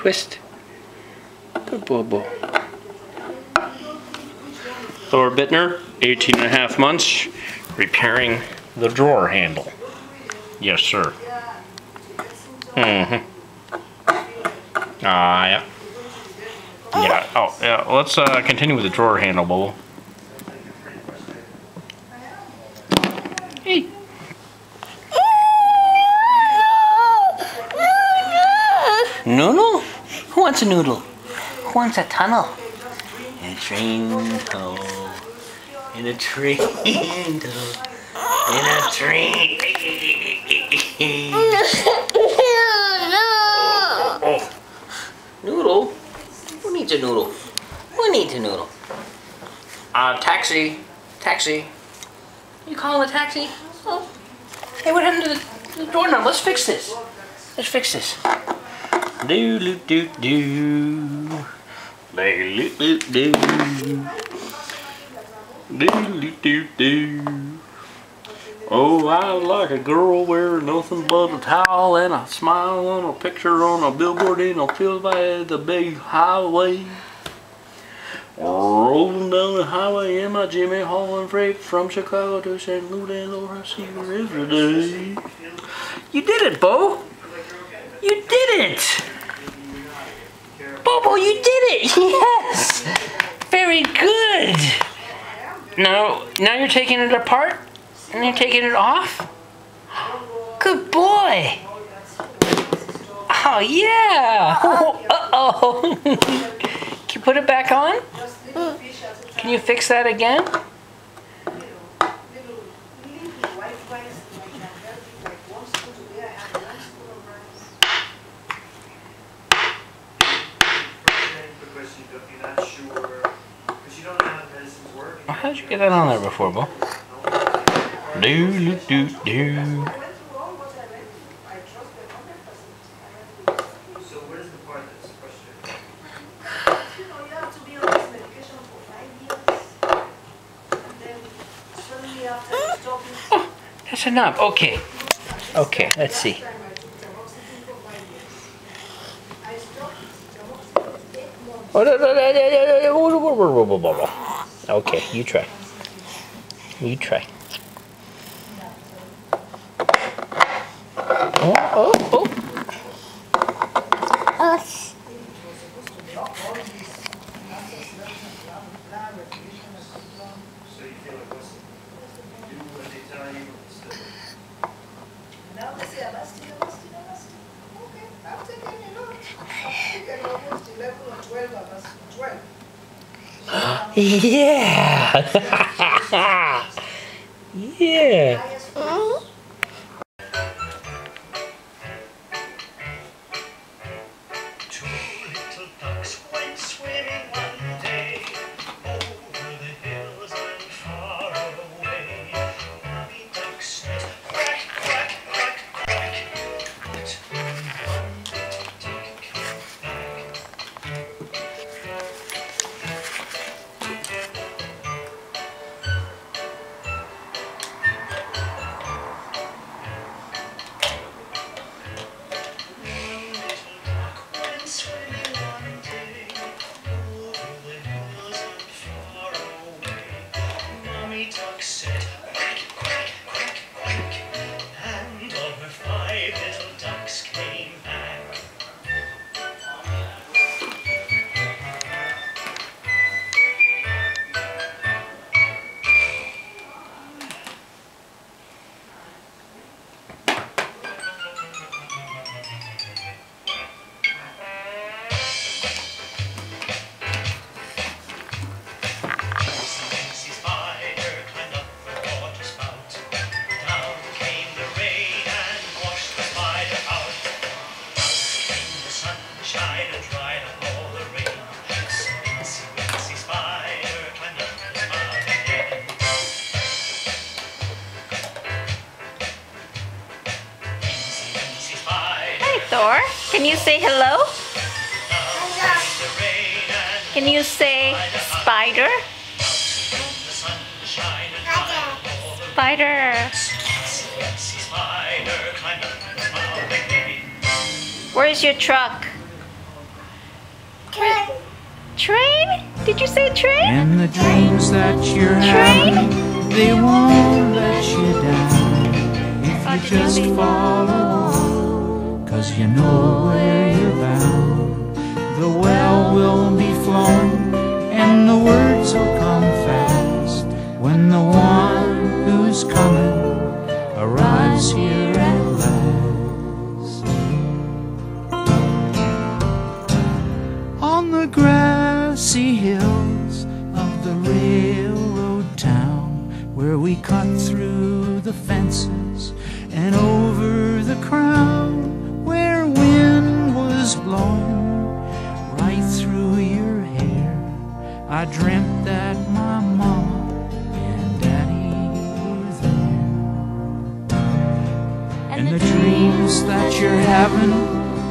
Twist. Good bobo. Thor Bittner, 18.5 months, repairing the drawer handle. Yes, sir. Mm-hmm. Yeah. Yeah. Oh, yeah. Let's continue with the drawer handle, Bobo. Hey. Noodle? Who wants a noodle? Who wants a tunnel? In a train tunnel. In a train tunnel. In a train. Oh. Noodle? Who needs a noodle? Who needs a noodle? Taxi. Taxi. You calling a taxi? Oh. Hey, what happened to the doorknob? Let's fix this. Let's fix this. Do do do do. Do do do do. Do do do. Oh, I like a girl wearing nothing but a towel and a smile on a picture on a billboard in a field by the big highway. Rolling down the highway in my Jimmy hauling freight from Chicago to St. Louis, or I see her every day. You did it, Bo! You did it! Bobo, you did it! Yes! Very good! Now you're taking it apart? And you're taking it off? Good boy! Oh, yeah! Uh-oh! Can you put it back on? Can you fix that again? How did you get that on there before, Bo? Do do do. So what is the part that's frustrating? You know, you have to be on this medication for 5 years, and then suddenly after you stop it. Oh, that's a knob. Okay. Okay, let's see. Okay, you try. You try. Oh, oh, oh. So you feel like what's do what they tell you instead of... Now they say elastic. Okay, I'm taking a look. I'm taking almost 11 or 12 elastic. 12. Yeah. Yeah. Two little ducks went swimming one day over the hills and far away. Mommy duck said, quack, quack, quack, quack. But when one little duck came back, swimming one day over the hills and far away. Mommy duck said, quack, quack, quack, quack, and all her 5 little ducks came back. Thor, can you say hello? Can you say spider? Spider. Where's your truck? Train? Did you say train? And the dreams that you're having, they won't let you down if you just follow on, 'cause you know where you're bound. The well will be flowing and the words will come fast when the one who's coming arrives here at last. On the grassy hills of the railroad town, where we cut through the fences and over the crown, where wind was blowing right through your hair, I dreamt that my mama and daddy were there. And the dreams that you're having,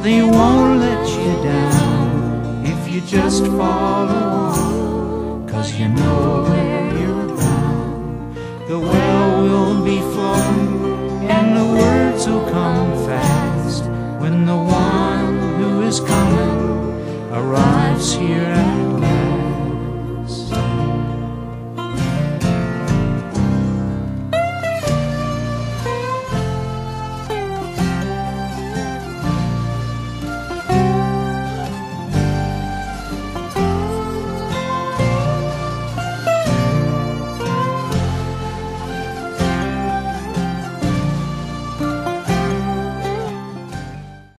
they won't let you down if you just follow on, 'cause you know where you're bound. The well will be flowing and the words will come fast when the one who is coming arrives here at